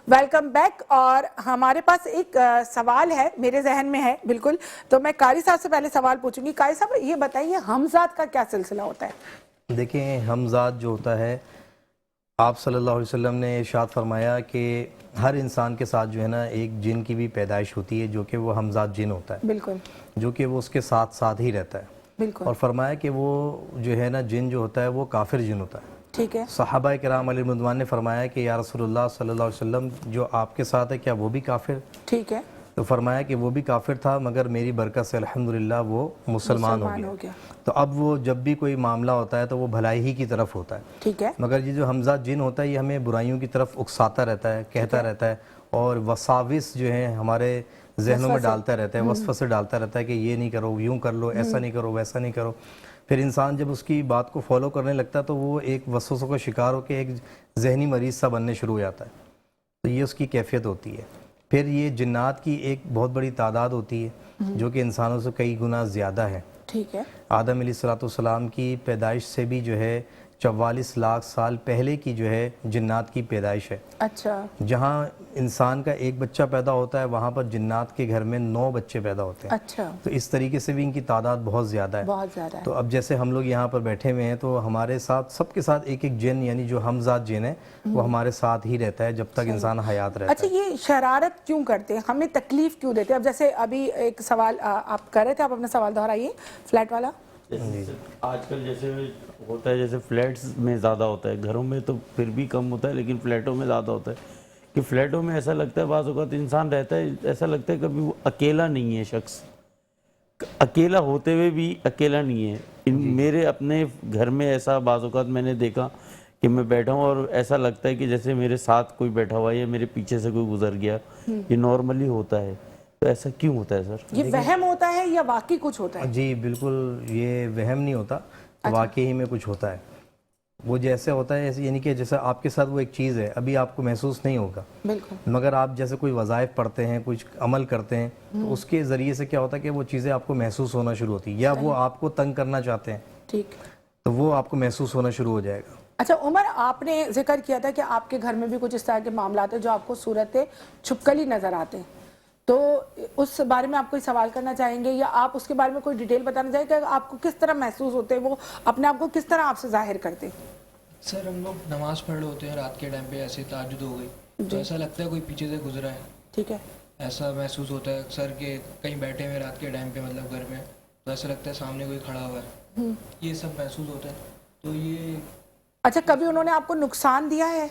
Welcome back. اور ہمارے پاس ایک سوال ہے, میرے ذہن میں ہے بالکل, تو میں قاری صاحب سے پہلے سوال پوچھوں گی. قاری صاحب یہ بتائیے ہمزاد کا کیا سلسلہ ہوتا ہے؟ دیکھیں, ہمزاد جو ہوتا ہے, آپ صلی اللہ علیہ وسلم نے ارشاد فرمایا کہ ہر انسان کے ساتھ جو ہے نا ایک جن کی بھی پیدائش ہوتی ہے جو کہ وہ ہمزاد جن ہوتا ہے, بالکل, جو کہ وہ اس کے ساتھ ساتھ ہی رہتا ہے. بالکل. اور فرمایا کہ وہ جو ہے نا جن جو ہوتا ہے وہ کافر جن ہوتا ہے. ٹھیک ہے. صحابہ کرام علیہ رضوان نے فرمایا کہ یا رسول اللہ صلی اللہ علیہ وسلم جو آپ کے ساتھ ہے کیا وہ بھی کافر؟ ٹھیک ہے. تو فرمایا کہ وہ بھی کافر تھا مگر میری برکت سے الحمدللہ وہ مسلمان ہو گیا. تو اب وہ جب بھی کوئی معاملہ ہوتا ہے تو وہ بھلائی ہی کی طرف ہوتا ہے. ٹھیک ہے. مگر یہ جو حمزہ جن ہوتا ہے یہ ہمیں برائیوں کی طرف اکساتا رہتا ہے, کہتا رہتا ہے, اور وساوس جو ہیں ہمارے ذہنوں میں ڈالتا رہتا ہے, وسوسے ڈالتا رہتا ہے کہ یہ نہیں کرو, یوں کر لو, ایسا نہیں کرو, ویسا نہیں کرو. پھر انسان جب اس کی بات کو فالو کرنے لگتا ہے تو وہ ایک وسوسوں کا شکار ہو کے ایک ذہنی مریض سا بننے شروع ہو جاتا ہے. تو یہ اس کی کیفیت ہوتی ہے. پھر یہ جنات کی ایک بہت بڑی تعداد ہوتی ہے جو کہ انسانوں سے کئی گنا زیادہ ہے. ٹھیک ہے. آدم علیہ السلام کی پیدائش سے بھی جو ہے 44 لاکھ سال پہلے کی جو ہے جنات کی پیدائش ہے. اچھا. جہاں انسان کا ایک بچہ پیدا ہوتا ہے وہاں پر جنات کے گھر میں 9 بچے پیدا ہوتے ہیں. اچھا. تو اس طریقے سے بھی ان کی تعداد بہت زیادہ ہے. بہت زیادہ ہے. تو اب جیسے ہم لوگ یہاں پر بیٹھے ہوئے ہیں تو ہمارے ساتھ سب کے ساتھ ایک ایک جن یعنی جو ہمزاد جن ہے وہ ہمارے ساتھ ہی رہتا ہے جب تک انسان حیات رہتا ہے. اچھا, یہ شرارت کیوں کرتے ہیں, ہمیں تکلیف کیوں دیتے ہیں؟ اب جیسے ابھی ایک سوال آپ کر رہے تھے, آپ اپنا سوال دہرائیے. فلیٹ والا آج کل جیسے ہوتا ہے, جیسے فلیٹس میں زیادہ ہوتا ہے, گھروں میں تو پھر بھی کم ہوتا ہے لیکن فلیٹوں میں زیادہ ہوتا ہے کہ فلیٹوں میں ایسا لگتا ہے بعض اوقات انسان رہتا ہے ایسا لگتا ہے کبھی وہ اکیلا نہیں ہے, شخص اکیلا ہوتے ہوئے بھی اکیلا نہیں ہے. میرے اپنے گھر میں ایسا بعض اوقات میں نے دیکھا کہ میں بیٹھا ہوں اور ایسا لگتا ہے کہ جیسے میرے ساتھ کوئی بیٹھا ہوا ہے یا میرے پیچھے سے کوئی گزر گیا. یہ نارملی ہوتا ہے, تو ایسا کیوں ہوتا ہے سر؟ یہ وہم ہوتا ہے یا واقعی کچھ ہوتا ہے؟ جی بالکل, یہ وہم نہیں ہوتا, واقعی ہی میں کچھ ہوتا ہے. وہ جیسے ہوتا ہے یعنی کہ جیسے آپ کے ساتھ وہ ایک چیز ہے, ابھی آپ کو محسوس نہیں ہوگا, بالکل, مگر آپ جیسے کوئی وظائف پڑھتے ہیں, کچھ عمل کرتے ہیں تو اس کے ذریعے سے کیا ہوتا ہے کہ وہ چیزیں آپ کو محسوس ہونا شروع ہوتی ہیں, یا وہ آپ کو تنگ کرنا چاہتے ہیں ٹھیک, تو وہ آپ کو محسوس ہونا شروع ہو جائے گا. اچھا عمر, آپ نے ذکر کیا تھا کہ آپ کے گھر میں بھی کچھ اس طرح کے معاملات ہیں جو آپ کو صورت چھپکلی نظر آتے ہیں, تو اس بارے میں آپ کوئی سوال کرنا چاہیں گے یا آپ اس کے بارے میں کوئی ڈیٹیل بتانا چاہیں کہ آپ کو کس طرح محسوس ہوتے ہیں, وہ اپنے آپ کو کس طرح آپ سے ظاہر کرتے ہیں؟ سر ہم لوگ نماز پڑھ رہے ہوتے ہیں رات کے ٹائم پہ, ایسے تہجد ہو گئی تو ایسا لگتا ہے کوئی پیچھے سے گزرا ہے. ٹھیک ہے. ایسا محسوس ہوتا ہے اکثر کہ کہیں بیٹھے ہوئے رات کے ٹائم پہ مطلب گھر میں, تو ایسا لگتا ہے سامنے کوئی کھڑا ہوا ہے, یہ سب محسوس ہوتا ہے. تو یہ اچھا, کبھی انہوں نے آپ کو نقصان دیا ہے؟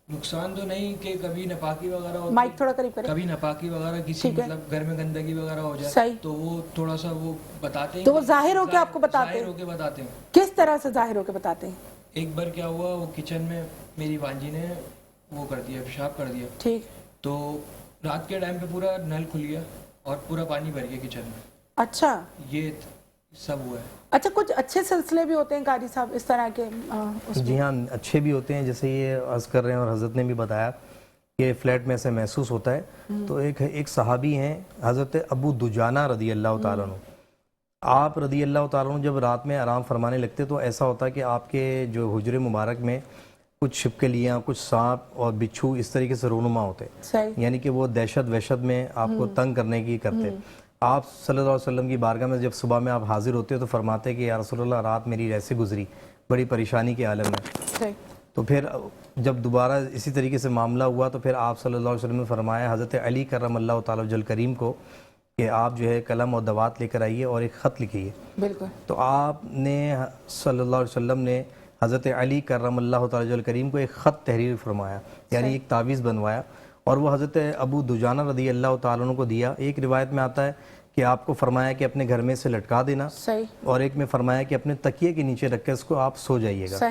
نقصان تو نہیں کہ کبھی ناپاکی وغیرہ ہوتی, مائک تھوڑا قریب کریں, کبھی ناپاکی وغیرہ کسی مطلب گھر میں گندگی وغیرہ ہو جائے صحیح, تو وہ تھوڑا سا وہ بتاتے ہیں, تو وہ ظاہر ہو کے آپ کو بتاتے ہیں؟ ظاہر ہو کے بتاتے ہیں. کس طرح سے ظاہر ہو کے بتاتے ہیں؟ ایک بار کیا ہوا, وہ کچن میں میری بانجی نے وہ کر دیا, پیشاب کر دیا. ٹھیک, تو رات کے ٹائم پہ پورا نل کھل گیا اور پورا پانی بھر گیا کچن میں. اچھا, یہ سب ہوا ہے. اچھا, کچھ اچھے سلسلے بھی ہوتے ہیں قاری صاحب اس طرح کے؟ جی ہاں, اچھے بھی ہوتے ہیں, جیسے یہ عرض کر رہے ہیں اور حضرت نے بھی بتایا کہ فلیٹ میں سے محسوس ہوتا ہے. تو ایک صحابی ہیں حضرت ابو دجانہ رضی اللہ تعالیٰ عنہ, آپ رضی اللہ تعالیٰ عنہ جب رات میں آرام فرمانے لگتے تو ایسا ہوتا ہے کہ آپ کے جو حجر مبارک میں کچھ چھپکلیاں, کچھ سانپ اور بچھو اس طریقے سے رونما ہوتے, یعنی کہ وہ دہشت وحشت میں آپ کو تنگ کرنے کی کرتے. آپ صلی اللہ علیہ وسلم کی بارگاہ میں جب صبح میں آپ حاضر ہوتے تو فرماتے کہ یا رسول اللہ رات میری ایسے گزری, بڑی پریشانی کے عالم میں. تو پھر جب دوبارہ اسی طریقے سے معاملہ ہوا تو پھر آپ صلی اللہ علیہ وسلم نے فرمایا حضرت علی کرم اللہ تعالیٰ وجل کریم کو کہ آپ جو ہے قلم اور دوات لے کر آئیے اور ایک خط لکھیے. بالکل. تو آپ نے صلی اللہ علیہ وسلم نے حضرت علی کرم اللہ تعالیٰ وجل کریم کو ایک خط تحریر فرمایا, یعنی ایک تعویذ بنوایا, اور وہ حضرت ابو دجانہ رضی اللہ تعالیٰ عنہ کو دیا. ایک روایت میں آتا ہے کہ آپ کو فرمایا کہ اپنے گھر میں سے لٹکا دینا, اور ایک میں فرمایا کہ اپنے تکیے کے نیچے رکھ کے اس کو آپ سو جائیے گا.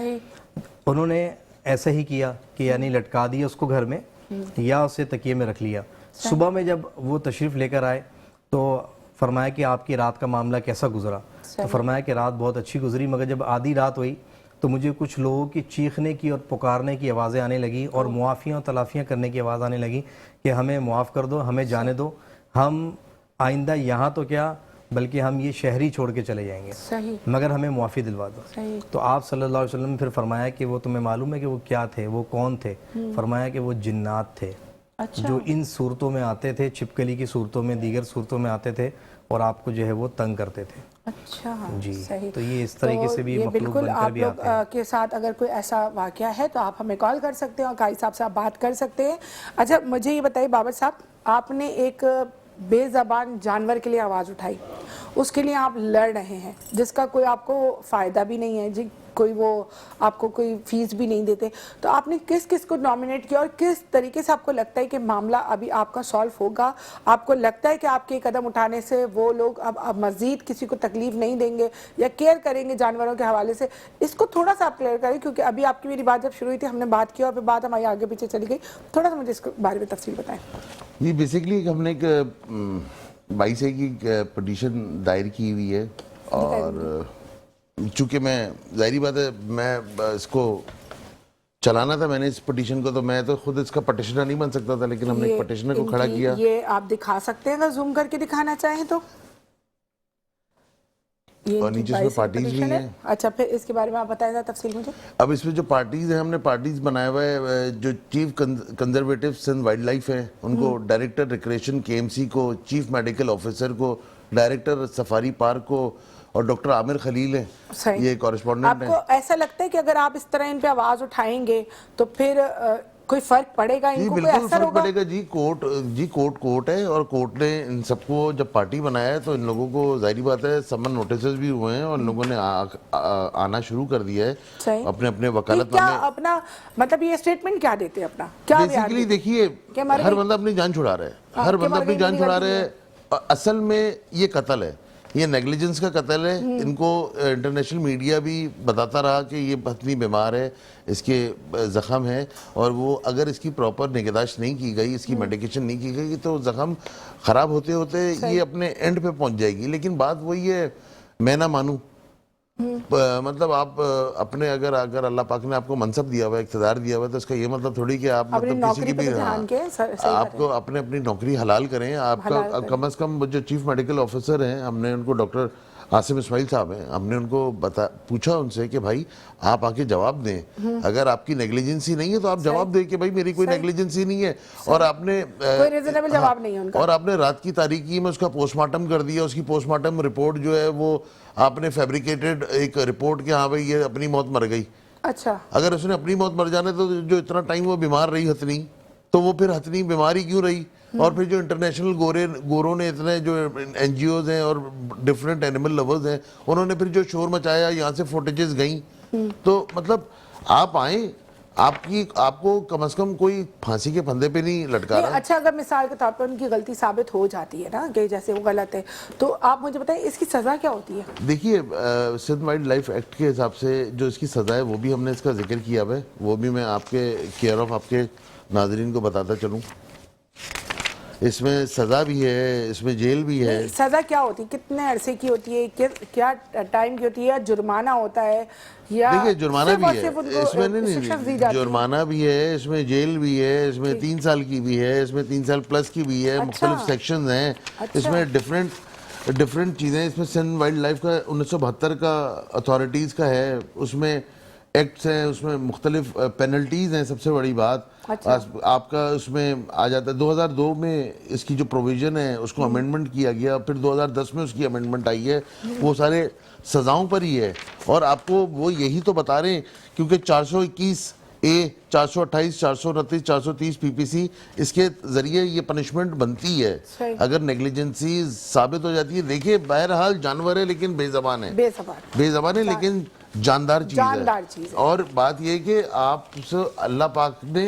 انہوں نے ایسا ہی کیا کہ یعنی لٹکا دیا اس کو گھر میں یا اسے تکیے میں رکھ لیا. صبح میں جب وہ تشریف لے کر آئے تو فرمایا کہ آپ کی رات کا معاملہ کیسا گزرا؟ تو فرمایا کہ رات بہت اچھی گزری, مگر جب آدھی رات ہوئی تو مجھے کچھ لوگوں کی چیخنے کی اور پکارنے کی آوازیں آنے لگی اور معافیاں اور تلافیاں کرنے کی آواز آنے لگی کہ ہمیں معاف کر دو, ہمیں جانے دو, ہم آئندہ یہاں تو کیا بلکہ ہم یہ شہری چھوڑ کے چلے جائیں گے, مگر ہمیں معافی دلوا دو. تو آپ صلی اللہ علیہ وسلم نے پھر فرمایا کہ وہ تمہیں معلوم ہے کہ وہ کیا تھے, وہ کون تھے؟ فرمایا کہ وہ جنات تھے. اچھا جو ان صورتوں میں آتے تھے، چھپکلی کی صورتوں میں، دیگر صورتوں میں آتے تھے اور آپ کو جو ہے وہ تنگ کرتے تھے. اچھا جی صحیح. تو یہ اس طریقے سے بھی یہ مخلوق بالکل بن کر آپ بھی لوگ آتے ہیں. کے ساتھ اگر کوئی ایسا واقعہ ہے تو آپ ہمیں کال کر سکتے ہیں اور قاری صاحب سے آپ بات کر سکتے ہیں. اچھا مجھے یہ بتائیے بابر صاحب، آپ نے ایک بے زبان جانور کے لیے آواز اٹھائی، اس کے لیے آپ لڑ رہے ہیں جس کا کوئی آپ کو فائدہ بھی نہیں ہے جی، کوئی وہ آپ کو کوئی فیس بھی نہیں دیتے، تو آپ نے کس کس کو نامنیٹ کیا اور کس طریقے سے آپ کو لگتا ہے کہ معاملہ ابھی آپ کا سالو ہوگا؟ آپ کو لگتا ہے کہ آپ کے قدم اٹھانے سے وہ لوگ اب مزید کسی کو تکلیف نہیں دیں گے یا کیئر کریں گے جانوروں کے حوالے سے؟ اس کو تھوڑا سا آپ کلیئر کریں، کیونکہ ابھی آپ کی میری بات جب شروع ہوئی تھی ہم نے بات کی اور پھر بات ہماری آگے پیچھے چلی گئی. تھوڑا سا مجھے اس کے بارے میں تفصیل بتائیں. یہ بیسیکلی ہم نے ایک 22A کی پٹیشن دائر کی ہوئی ہے، اور چونکہ میں ظاہری بات ہے میں اس کو چلانا تھا، میں نے اس پٹیشن کو، تو میں تو خود اس کا پٹیشنر نہیں بن سکتا تھا، لیکن ہم نے ایک پٹیشنر کو کھڑا کیا. یہ آپ دکھا سکتے ہیں اگر زوم کر کے دکھانا چاہیں تو. اور نیچے اس میں پارٹیز بھی ہیں. اچھا پھر اس کے بارے میں آپ بتائیں ذرا تفصیل مجھے. اب اس میں جو پارٹیز ہیں، ہم نے پارٹیز بنایا ہوا ہے. جو chief conservator Sindh wildlife ہیں ان کو، ڈائریکٹر ریکریشن KMC کو، چیف میڈیکل آفیسر کو، ڈائریکٹر سفاری پارک کو، اور ڈاکٹر عامر خلیل ہیں، یہ کورسپونڈنٹ آپ ہیں. کو ایسا لگتا ہے کہ اگر آپ اس طرح ان پہ آواز اٹھائیں گے تو پھر کوئی فرق پڑے گا، ان کو کوئی بالکل اثر فرق ہوگا؟ پڑے گا جی. کورٹ ہے، اور کورٹ نے ان سب کو جب پارٹی بنایا ہے تو ان لوگوں کو ظاہری بات ہے سمن نوٹسز بھی ہوئے ہیں، اور ان لوگوں نے آنا شروع کر دیا ہے اپنے اپنے وکالت کیا نامے. اپنا مطلب یہ اسٹیٹمنٹ کیا دیتے ہیں اپنا؟ کیا بیسیکلی دیکھیے، ہر بندہ اپنی جان چھڑا رہا ہے، ہر بندہ اپنی جان چھڑا رہا ہے. اصل میں یہ قتل ہے، یہ نیگلیجنس کا قتل ہے. ان کو انٹرنیشنل میڈیا بھی بتاتا رہا کہ یہ پتنی بیمار ہے، اس کے زخم ہے، اور وہ اگر اس کی پراپر نگہداشت نہیں کی گئی، اس کی میڈیکیشن نہیں کی گئی تو زخم خراب ہوتے ہوتے یہ اپنے اینڈ پہ پہنچ جائے گی. لیکن بات وہی ہے، میں نہ مانوں. مطلب آپ اپنے اگر اللہ پاک نے آپ کو منصب دیا ہوا ہے، اقتدار دیا ہوا ہے، تو اس کا یہ مطلب تھوڑی کہ آپ مطلب کسی کی بھی، آپ کو اپنی نوکری حلال کریں. آپ کا کم از کم جو چیف میڈیکل آفیسر ہیں، ہم نے ان کو ڈاکٹر عاصم اسماعیل صاحب ہیں، ہم نے ان کو پوچھا ان سے کہ بھائی آپ آ کے جواب دیں، اگر آپ کی نیگلیجنسی نہیں ہے تو آپ جواب دیں کہ بھائی میری کوئی نیگلیجنسی نہیں ہے. اور آپ نے کوئی ریزنیبل جواب نہیں ہے ان کا، اور آپ نے رات کی تاریکی میں اس کا پوسٹ مارٹم کر دیا. اس کی پوسٹ مارٹم رپورٹ جو ہے وہ آپ نے فیبریکیٹڈ ایک رپورٹ کہ ہاں بھائی یہ اپنی موت مر گئی. اچھا اگر اس نے اپنی موت مر جانے تو جو اتنا ٹائم وہ بیمار رہی ہتنی، تو وہ پھر ہتنی بیماری کیوں رہی؟ اور پھر جو انٹرنیشنل گوروں نے اتنے جو NGOs ہیں اور ڈفرینٹ اینیمل لورز ہیں، انہوں نے پھر جو شور مچایا، یہاں سے فوٹیجز گئیں. تو مطلب آپ آئیں، آپ کو کم از کم کوئی پھانسی کے پھندے پہ نہیں لٹکا رہا. اچھا اگر مثال کے طور پر ان کی غلطی ثابت ہو جاتی ہے نا کہ جیسے وہ غلط ہے، تو آپ مجھے بتائیں اس کی سزا کیا ہوتی ہے؟ دیکھیے سندھ وائلڈ لائف ایکٹ کے حساب سے جو اس کی سزا ہے وہ بھی ہم نے اس کا ذکر کیا ہے، وہ بھی میں آپ کے کیئر آف آپ کے ناظرین کو بتاتا چلوں. اس میں سزا بھی ہے، اس میں جیل بھی ہے. سزا کیا ہوتی ہے؟ کتنے عرصے کی ہوتی ہے؟ کیا ٹائم کی ہوتی ہے؟ جرمانہ ہوتا ہے یا دیکھیے جرمانہ بھی ہے اس میں، نہیں جرمانہ بھی ہے اس میں، جیل بھی ہے اس میں، 3 سال کی بھی ہے اس میں، 3 سال پلس کی بھی ہے. مختلف سیکشنز ہیں اس میں، ڈفرینٹ چیزیں. اس میں سندھ وائلڈ لائف کا 1972 کا اتھارٹیز کا ہے، اس میں ایکٹس ہیں، اس میں مختلف پینلٹیز ہیں. سب سے بڑی بات آپ کا اس میں آ جاتا ہے 2002 میں اس کی جو پروویژن ہے اس کو امینڈمنٹ کیا گیا، پھر 2010 میں اس کی امینڈمنٹ آئی ہے. وہ سارے سزاؤں پر ہی ہے. اور آپ کو وہ یہی تو بتا رہے ہیں، کیونکہ 421A 428 429 430 PPC اس کے ذریعے یہ پنشمنٹ بنتی ہے اگر نیگلیجنسی ثابت ہو جاتی ہے. دیکھیے بہرحال جانور ہے لیکن بے زبان ہے، بے زبان ہے لیکن جاندار چیز ہے. اور بات یہ ہے کہ آپ سے اللہ پاک نے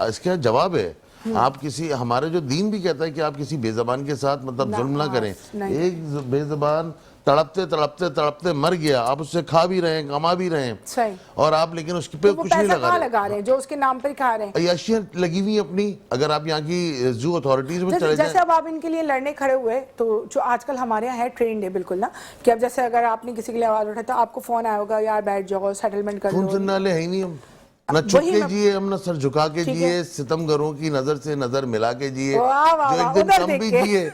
اس کا جواب ہے. آپ کسی، ہمارا جو دین بھی کہتا ہے کہ آپ کسی بے زبان کے ساتھ مطلب ظلم نہ کریں. ایک بے زبان تڑپتے تڑپتے تڑپتے مر گیا، آپ اس سے کھا بھی رہے ہیں، کما بھی رہے ہیں، اور آپ لیکن اس پہ کچھ نہیں لگا رہے ہیں، جو اس کے نام پر کھا رہے ہیں. عیاشیاں لگی ہوئی اپنی. اگر آپ یہاں کی زو اتھارٹیز میں چلے جائیں، جیسے اب آپ ان کے لیے لڑنے کھڑے ہوئے، تو جو آج کل ہمارے یہاں ہے ٹرینڈ ہے بالکل نا، کہ اب جیسے اگر آپ نے کسی کے لیے آواز اٹھائی تو آپ کو فون آئے ہوگا، یار بیٹھ جاؤ سیٹلمنٹ کر لو. فون سننے والے ہے ہی نہیں ہم، نہ چھپ کے جیے ہم، نہ سر جھکا کے جیے، ستم گروں کی نظر سے نظر ملا کے جیے. جو ایک دن کم بھی جیے،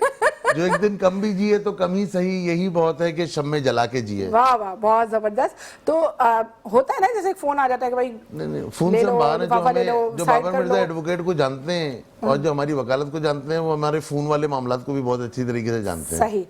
جو ایک دن کم بھی جیے تو کم ہی صحیح، یہی بہت ہے کہ شمع جلا کے جیے. واہ واہ، بہت زبردست. تو ہوتا ہے نا جیسے ایک فون آ جاتا ہے کہ بھائی نہیں فون سے باہر ہے. جو بابر مرزا ایڈوکیٹ کو جانتے ہیں اور جو ہماری وکالت کو جانتے ہیں وہ ہمارے فون والے معاملات کو بھی بہت اچھی طریقے سے جانتے ہیں. صحیح.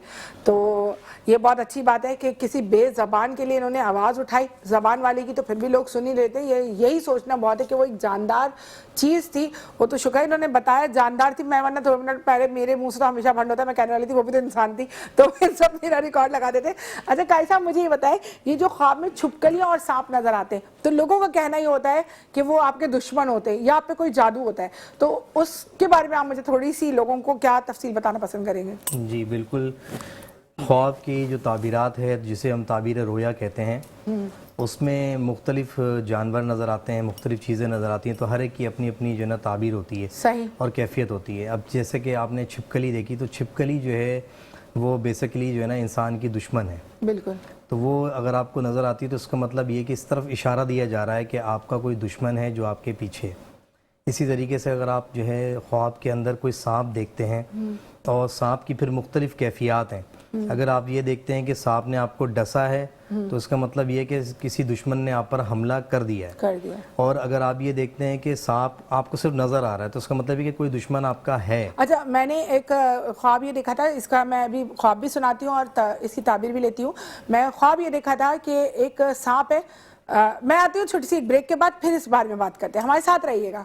تو یہ بہت اچھی بات ہے کہ کسی بے زبان کے لیے انہوں نے آواز اٹھائی. زبان والے کی تو پھر بھی لوگ سن ہی لیتے ہیں. یہی سوچنا بہت ہے کہ وہ ایک جاندار چیز تھی. وہ تو شکر انہوں نے بتایا جاندار تھی. میں ورنہ 2 منٹ پہلے میرے منہ سے تو ہمیشہ بھنڈ ہوتا ہے, میں کہنے والی تھی وہ بھی تو انسان تھی, تو پھر سب میرا ریکارڈ لگا دیتے. اچھا قاری صاحب مجھے یہ بتائیں, یہ جو خواب میں چھپکلیاں اور سانپ نظر آتے ہیں تو لوگوں کا کہنا یہ ہوتا ہے کہ وہ آپ کے دشمن ہوتے ہیں یا آپ پہ کوئی جادو ہوتا ہے, تو اس کے بارے میں آپ مجھے تھوڑی سی لوگوں کو کیا تفصیل بتانا پسند کریں گے؟ جی بالکل. خواب کی جو تعبیرات ہے جسے ہم تعبیر رویا کہتے ہیں, اس میں مختلف جانور نظر آتے ہیں, مختلف چیزیں نظر آتی ہیں, تو ہر ایک کی اپنی اپنی جو ہے نا تعبیر ہوتی ہے صحیح. اور کیفیت ہوتی ہے. اب جیسے کہ آپ نے چھپکلی دیکھی, تو چھپکلی جو ہے وہ بیسیکلی جو ہے نا انسان کی دشمن ہے. بالکل. تو وہ اگر آپ کو نظر آتی ہے تو اس کا مطلب یہ کہ اس طرف اشارہ دیا جا رہا ہے کہ آپ کا کوئی دشمن ہے جو آپ کے پیچھے. اسی طریقے سے اگر آپ جو ہے خواب کے اندر کوئی سانپ دیکھتے ہیں, اور سانپ کی پھر مختلف کیفیات ہیں. اگر آپ یہ دیکھتے ہیں کہ سانپ نے آپ کو ڈسا ہے تو اس کا مطلب یہ کہ کسی دشمن نے آپ پر حملہ کر دیا ہے. اور اگر آپ یہ دیکھتے ہیں کہ سانپ آپ کو صرف نظر آ رہا ہے تو اس کا مطلب یہ کہ کوئی دشمن آپ کا ہے. اچھا میں نے ایک خواب یہ دیکھا تھا, اس کا میں ابھی خواب بھی سناتی ہوں اور اس کی تعبیر بھی لیتی ہوں. میں خواب یہ دیکھا تھا کہ ایک سانپ ہے. میں آتی ہوں چھوٹی سی ایک بریک کے بعد, پھر اس بارے میں بات کرتے ہیں. ہمارے ساتھ رہیے گا.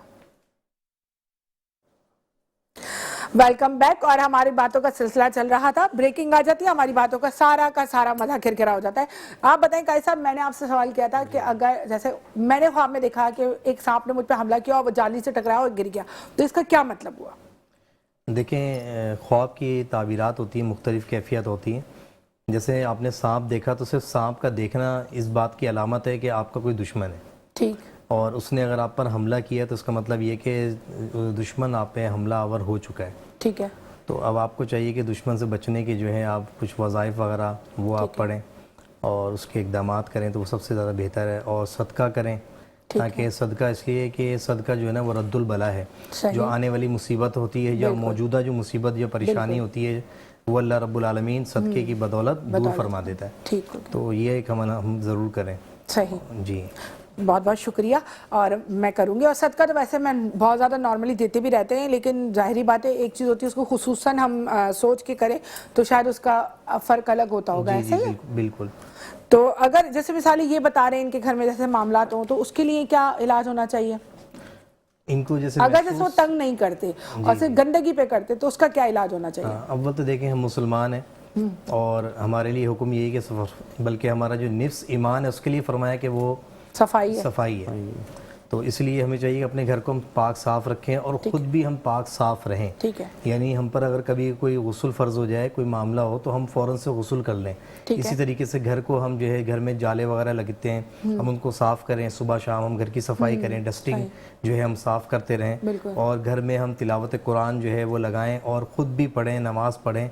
Welcome back. اور ہماری باتوں کا سلسلہ چل رہا تھا, بریکنگ آ جاتی ہے, ہماری باتوں کا سارا مزہ کھرکھرا ہو جاتا ہے. آپ بتائیں قاری صاحب, میں نے آپ سے سوال کیا تھا کہ اگر جیسے میں نے خواب میں دیکھا کہ ایک سانپ نے مجھ پہ حملہ کیا اور وہ جالی سے ٹکرایا اور گر گیا, تو اس کا کیا مطلب ہوا؟ دیکھیں خواب کی تعبیرات ہوتی ہیں, مختلف کیفیت ہوتی ہیں. جیسے آپ نے سانپ دیکھا تو صرف سانپ کا دیکھنا اس بات کی علامت ہے کہ آپ کا کوئی دشمن ہے. ٹھیک. اور اس نے اگر آپ پر حملہ کیا تو اس کا مطلب یہ کہ دشمن آپ پہ حملہ آور ہو چکا ہے. ٹھیک ہے. تو اب آپ کو چاہیے کہ دشمن سے بچنے کے جو ہے آپ کچھ وظائف وغیرہ وہ آپ پڑھیں اور اس کے اقدامات کریں تو وہ سب سے زیادہ بہتر ہے. اور صدقہ کریں, تاکہ صدقہ اس لیے کہ صدقہ جو ہے نا وہ رد البلا ہے. جو آنے والی مصیبت ہوتی ہے یا موجودہ جو مصیبت یا پریشانی ہوتی ہے وہ اللہ رب العالمین صدقے کی بدولت دور فرما دیتا ہے. ٹھیک. تو یہ ایک ہم ضرور کریں. صحیح. جی بہت بہت شکریہ, اور میں کروں گی. اور صدقہ تو ویسے میں بہت زیادہ نارملی دیتے بھی رہتے ہیں, لیکن ظاہری بات ہے ایک چیز ہوتی ہے اس کو خصوصاً ہم سوچ کے کریں تو شاید اس کا فرق الگ ہوتا ہوگا. ایسا ہی ہے. بالکل. تو اگر جیسے مثال یہ بتا رہے ہیں ان کے گھر میں جیسے معاملات ہوں تو اس کے لیے کیا علاج ہونا چاہیے؟ ان کو جیسے اگر جیسے وہ تنگ نہیں کرتے اور صرف گندگی پہ کرتے تو اس کا کیا علاج ہونا چاہیے؟ اول تو دیکھیں ہم مسلمان ہیں اور ہمارے لیے حکم یہی کہ بلکہ ہمارا جو نفس ایمان ہے اس کے لیے فرمایا کہ وہ صفائی ہے. تو اس لیے ہمیں چاہیے کہ اپنے گھر کو ہم پاک صاف رکھیں اور خود بھی ہم پاک صاف رہیں. ٹھیک ہے. یعنی ہم پر اگر کبھی کوئی غسل فرض ہو جائے, کوئی معاملہ ہو تو ہم فوراً سے غسل کر لیں. اسی طریقے سے گھر کو ہم جو ہے گھر میں جالے وغیرہ لگتے ہیں ہم ان کو صاف کریں. صبح شام ہم گھر کی صفائی کریں, ڈسٹنگ جو ہے ہم صاف کرتے رہیں. اور گھر میں ہم تلاوت قرآن جو ہے وہ لگائیں اور خود بھی پڑھیں, نماز پڑھیں.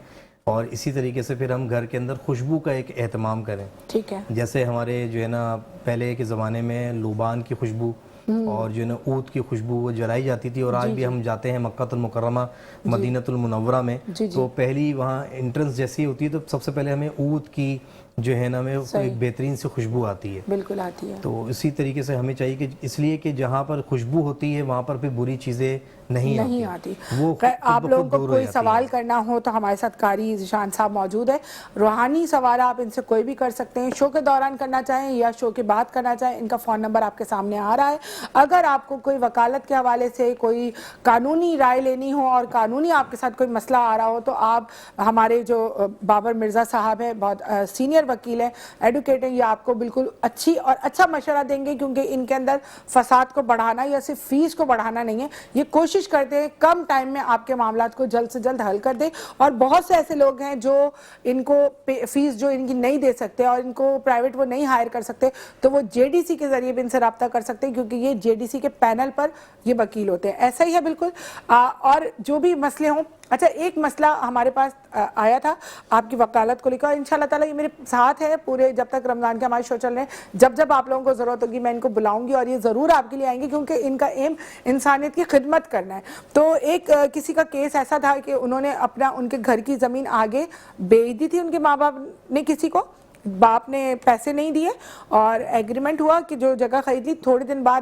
اور اسی طریقے سے پھر ہم گھر کے اندر خوشبو کا ایک اہتمام کریں. ٹھیک ہے. جیسے ہمارے جو ہے نا پہلے کے زمانے میں لوبان کی خوشبو اور جو ہے نا اود کی خوشبو وہ جلائی جاتی تھی. اور آج بھی ہم جاتے ہیں مکہ المکرمہ مدینہ المنورہ میں تو پہلی وہاں انٹرنس جیسی ہوتی ہے تو سب سے پہلے ہمیں اود کی جو ہے نا میں ایک بہترین سی خوشبو آتی ہے. بالکل آتی ہے. تو اسی طریقے سے ہمیں چاہیے کہ اس لیے کہ جہاں پر خوشبو ہوتی ہے وہاں پر بھی بری چیزیں نہیں آتی. آپ لوگوں کو کوئی سوال کرنا ہو تو ہمارے ساتھ قاری ذیشان صاحب موجود ہے. روحانی سوال آپ ان سے کوئی بھی کر سکتے ہیں, شو کے دوران کرنا چاہیں یا شو کے بعد کرنا چاہیں. ان کا فون نمبر آپ کے سامنے آ رہا ہے. اگر آپ کو کوئی وکالت کے حوالے سے کوئی قانونی رائے لینی ہو اور قانونی آپ کے ساتھ کوئی مسئلہ آ رہا ہو تو آپ ہمارے جو بابر مرزا صاحب ہیں, بہت سینئر وکیل ہیں, ایڈوکیٹ ہیں, یہ آپ کو بالکل اچھی اور اچھا مشورہ دیں گے کیونکہ ان کے اندر فساد کو بڑھانا یا صرف فیس کو بڑھانا نہیں ہے. یہ کوشش کرتے ہیں کم ٹائم میں آپ کے معاملات کو جلد سے جلد حل کر دیں. اور بہت سے ایسے لوگ ہیں جو ان کو فیس جو ان کی نہیں دے سکتے اور ان کو پرائیویٹ وہ نہیں ہائر کر سکتے تو وہ جے ڈی سی کے ذریعے بھی ان سے رابطہ کر سکتے ہیں کیونکہ یہ جے ڈی سی کے پینل پر یہ وکیل ہوتے ہیں. ایسا ہی ہے بالکل. اور جو بھی مسئلے ہوں, اچھا ایک مسئلہ ہمارے پاس آیا تھا آپ کی وکالت کو لے کر, اور انشاءاللہ تعالیٰ یہ میرے ساتھ ہے پورے جب تک رمضان کے ہمارے شو چل رہے ہیں. جب جب آپ لوگوں کو ضرورت ہوگی میں ان کو بلاؤں گی اور یہ ضرور آپ کے لیے آئیں گے کیونکہ ان کا ایم انسانیت کی خدمت کرنا ہے. تو ایک کسی کا کیس ایسا تھا کہ انہوں نے ان کے گھر کی زمین آگے بیچ دی تھی ان کے ماں باپ نے کسی کو, باپ نے پیسے نہیں دیے اور ایگریمنٹ ہوا کہ جو جگہ خرید لی, تھوڑے دن بعد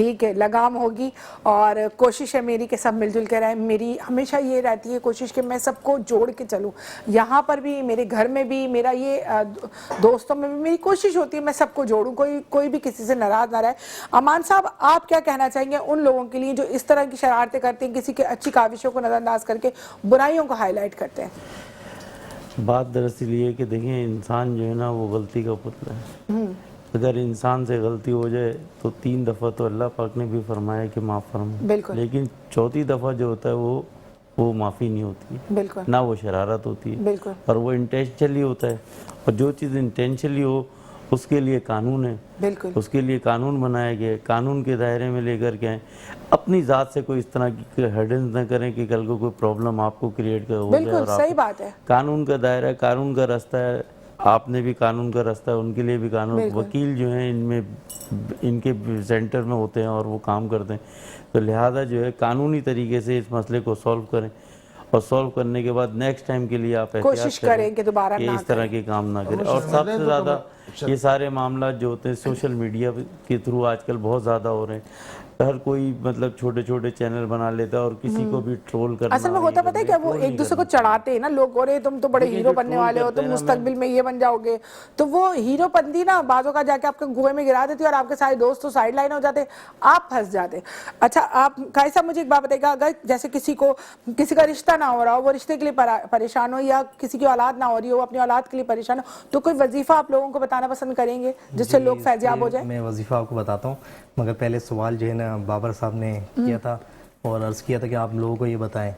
ٹھیک ہے، لگام ہوگی اور کوشش ہے میری کہ سب مل جل کے رہیں. میری ہمیشہ یہ رہتی ہے کوشش کہ میں سب کو جوڑ کے چلوں. یہاں پر بھی، میرے گھر میں بھی، میرا یہ دوستوں میں بھی میری کوشش ہوتی ہے میں سب کو جوڑوں، کوئی بھی کسی سے ناراض نہ رہے. امان صاحب، آپ کیا کہنا چاہیں گے ان لوگوں کے لیے جو اس طرح کی شرارتیں کرتے ہیں، کسی کی اچھی کاوشوں کو نظر انداز کر کے برائیوں کو ہائی لائٹ کرتے ہیں؟ بات دراصل یہ ہے کہ دیکھیں، انسان جو ہے نا وہ غلطی کا پتلا ہے. اگر انسان سے غلطی ہو جائے تو 3 دفعہ تو اللہ پاک نے بھی فرمایا کہ معاف فرمائے، بالکل. لیکن 4تھی دفعہ جو ہوتا ہے وہ معافی نہیں ہوتی، بالکل نہ وہ شرارت ہوتی ہے، بالکل اور وہ انٹینشنلی ہوتا ہے. اور جو چیز انٹینشنلی ہو اس کے لیے قانون ہے، بالکل اس کے لیے قانون بنایا گیا ہے. قانون کے دائرے میں لے کر کے آئیں. اپنی ذات سے کوئی اس طرح کی ہرڈنز نہ کریں کہ کل کو کوئی پرابلم آپ کو کریٹ ہو جائے. بالکل اور صحیح بات ہے. قانون کا دائرہ ہے، قانون کا راستہ ہے. آپ نے بھی قانون کا راستہ ہے، ان کے لیے بھی قانون. وکیل جو ہیں ان کے سینٹر میں ہوتے ہیں اور وہ کام کرتے ہیں. تو لہٰذا جو ہے قانونی طریقے سے اس مسئلے کو سولو کریں، اور سولو کرنے کے بعد نیکسٹ ٹائم کے لیے آپ کوشش کریں کہ دوبارہ نہ اس طرح کے کام نہ کریں. اور سب سے زیادہ یہ سارے معاملات جو ہوتے ہیں سوشل میڈیا کے تھرو آج کل بہت زیادہ ہو رہے ہیں. ہر کوئی مطلب چھوٹے چھوٹے چینل بنا لیتا ہے اور کسی کو بھی ٹرول کرنا. اصل میں ہوتا پتہ ہے کیا، وہ ایک دوسرے کو چڑھاتے ہیں نا لوگ، اور تم تو بڑے ہیرو بننے والے ہو، تم مستقبل میں یہ بن جاؤ گے. تو وہ ہیرو پندی نا بعضوں کا جا کے آپ کے کنویں میں گرا دیتی ہے، اور آپ کے سارے دوست تو سائڈ لائن ہو جاتے، آپ پھنس جاتے. اچھا آپ قائد صاحب مجھے ایک بات بتائیے گا، اگر جیسے کسی کا رشتہ نہ ہو رہا ہو، وہ رشتے کے لیے پریشان ہو، یا کسی کی اولاد نہ ہو رہی ہو، اپنی اولاد کے لیے پریشان ہو، تو کوئی وظیفہ آپ لوگوں کو بتانا پسند کریں گے جس سے لوگ فیضیاب ہو جائیں؟ میں وظیفہ آپ کو بتاتا ہوں، مگر پہلے سوال جو ہے نا بابر صاحب نے کیا تھا اور عرض کیا تھا کہ آپ لوگوں کو یہ بتائیں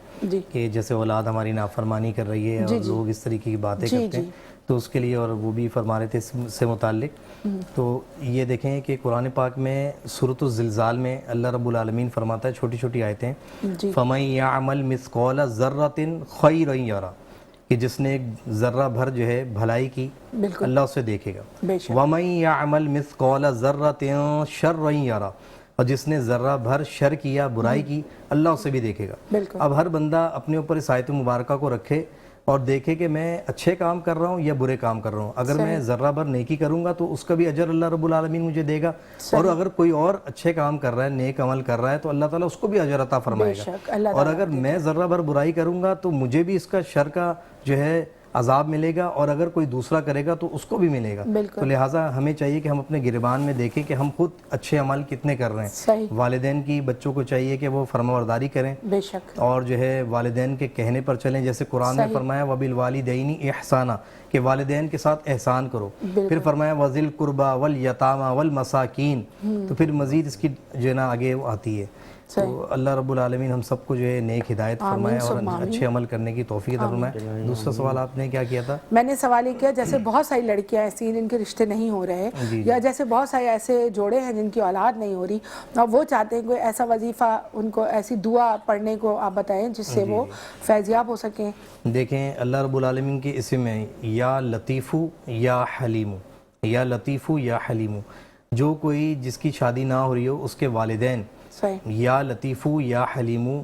کہ جیسے اولاد ہماری نافرمانی کر رہی ہے اور لوگ اس طریقے کی باتیں کرتے ہیں، تو اس کے لیے، اور وہ بھی فرما رہے تھے اس سے متعلق. تو یہ دیکھیں کہ قرآن پاک میں سورۃ الزلزال میں اللہ رب العالمین فرماتا ہے، چھوٹی چھوٹی آیتیں، فَمَن يَعْمَلْ مِثْقَالَ ذَرَّةٍ خَيْرًا يَرَهُ، کہ جس نے ایک ذرہ بھر جو ہے بھلائی کی اللہ اسے دیکھے گا. وَمَن يَعْمَلْ مِثْقَالَ ذَرَّةٍ شَرًّا يَرَهُ، اور جس نے ذرہ بھر شر کیا، برائی کی، اللہ اسے بھی دیکھے گا. اب ہر بندہ اپنے اوپر اس آیت مبارکہ کو رکھے اور دیکھے کہ میں اچھے کام کر رہا ہوں یا برے کام کر رہا ہوں. اگر میں ذرہ بھر نیکی کروں گا تو اس کا بھی اجر اللہ رب العالمین مجھے دے گا، اور اگر کوئی اور اچھے کام کر رہا ہے، نیک عمل کر رہا ہے، تو اللہ تعالیٰ اس کو بھی اجر عطا فرمائے گا. اور اگر میں ذرہ بھر برائی کروں گا تو مجھے بھی اس کا شر کا جو ہے عذاب ملے گا، اور اگر کوئی دوسرا کرے گا تو اس کو بھی ملے گا. تو لہٰذا ہمیں چاہیے کہ ہم اپنے گریبان میں دیکھیں کہ ہم خود اچھے عمل کتنے کر رہے ہیں. والدین کی بچوں کو چاہیے کہ وہ فرمانبرداری کریں، اور جو ہے والدین کے کہنے پر چلیں. جیسے قرآن میں فرمایا وَبِالْوَالِدَيْنِ احسانا، کہ والدین کے ساتھ احسان کرو. پھر فرمایا وَذِي الْقُرْبَى وَالْيَتَامَى وَالْمَسَاكِينَ، تو پھر مزید اس کی جو ہے نا آگے آتی ہے. تو اللہ رب العالمین ہم سب کو جو ہے نیک ہدایت فرمائے اور اچھے عمل کرنے کی توفیق عطا فرمائے. دوسرا سوال آپ نے کیا کیا تھا؟ میں نے سوال یہ کیا، جیسے بہت ساری لڑکیاں ایسی ہیں جن کے رشتے نہیں ہو رہے، یا جیسے بہت سارے ایسے جوڑے ہیں جن کی اولاد نہیں ہو رہی، اور وہ چاہتے ہیں کوئی ایسا وظیفہ، ان کو ایسی دعا پڑھنے کو آپ بتائیں جس سے وہ فیضیاب ہو سکیں. دیکھیں اللہ رب العالمین کے اسم میں یا لطیفو یا حلیمو، یا لطیفو یا حلیمو، جو کوئی جس کی شادی نہ ہو رہی ہو اس کے والدین یا لطیفو یا حلیمو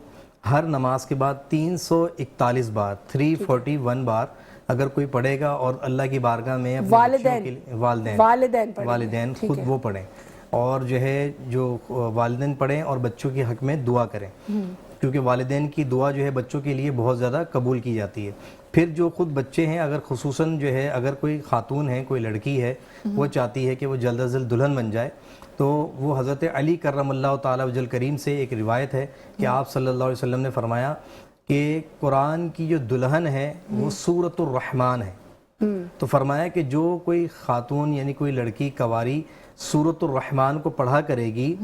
ہر نماز کے بعد 341 بار 341 بار اگر کوئی پڑھے گا، اور اللہ کی بارگاہ میں والدین خود وہ پڑھیں، اور جو ہے جو والدین پڑھیں اور بچوں کے حق میں دعا کریں، کیونکہ والدین کی دعا جو ہے بچوں کے لیے بہت زیادہ قبول کی جاتی ہے. پھر جو خود بچے ہیں، اگر خصوصاً جو ہے اگر کوئی خاتون ہے، کوئی لڑکی ہے، وہ چاہتی ہے کہ وہ جلد از جلد دلہن بن جائے، تو وہ حضرت علی کرم اللہ تعالیٰ وجل کریم سے ایک روایت ہے کہ آپ صلی اللہ علیہ وسلم نے فرمایا کہ قرآن کی جو دلہن ہے وہ سورۃ الرحمن ہے. تو فرمایا کہ جو کوئی خاتون یعنی کوئی لڑکی کواری سورۃ الرحمن کو پڑھا کرے گی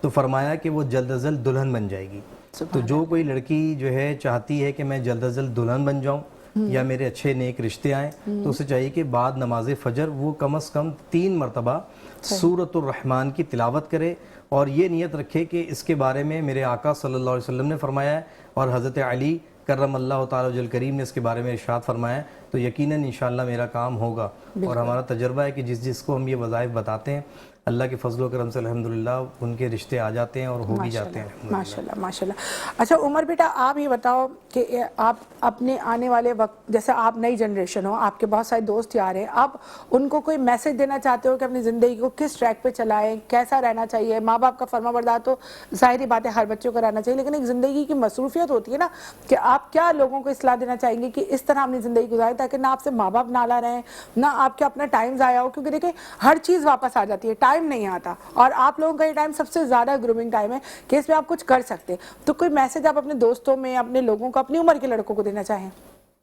تو فرمایا کہ وہ جلد از جلد دلہن بن جائے گی. تو جو کوئی لڑکی جو ہے چاہتی ہے کہ میں جلد از جلد دلہن بن جاؤں یا میرے اچھے نیک رشتے آئیں، تو اسے چاہیے کہ بعد نماز فجر وہ کم از کم 3 مرتبہ سورۃ الرحمن کی تلاوت کرے، اور یہ نیت رکھے کہ اس کے بارے میں میرے آقا صلی اللہ علیہ وسلم نے فرمایا ہے، اور حضرت علی کرم اللہ تعالیٰ وجل کریم نے اس کے بارے میں ارشاد فرمایا ہے تو یقیناً انشاءاللہ میرا کام ہوگا. اور ہمارا تجربہ ہے کہ جس کو ہم یہ وظائف بتاتے ہیں اللہ کے فضل و کرم سے الحمدللہ ان کے رشتے آ جاتے ہیں اور ہو بھی جاتے ہیں. ماشاءاللہ ماشاءاللہ. اچھا عمر بیٹا آپ یہ بتاؤ کہ آپ اپنے آنے والے وقت جیسے آپ نئی جنریشن ہو, آپ کے بہت سارے دوست یار ہیں, آپ ان کو کوئی میسج دینا چاہتے ہو کہ اپنی زندگی کو کس ٹریک پہ چلائیں, کیسا رہنا چاہیے؟ ماں باپ کا فرما بردار تو ظاہری بات ہے ہر بچوں کو رہنا چاہیے, لیکن ایک زندگی کی مصروفیت ہوتی ہے نا, کہ آپ کیا لوگوں کو اصلاح دینا چاہیں گے کہ اس طرح اپنی زندگی گزاریں تاکہ نہ آپ سے ماں باپ نالا رہیں, نہ آپ کا اپنا ٹائم ضائع ہو, کیونکہ دیکھیں ہر چیز واپس آ جاتی ہے, ٹائم نہیں آتا, اور آپ لوگوں کا یہ ٹائم سب سے زیادہ گرومنگ ٹائم ہے کہ اس میں آپ کچھ کر سکتے. تو کوئی میسج آپ اپنے دوستوں میں, اپنے لوگوں کو, اپنی عمر کے لڑکوں کو دینا چاہیں؟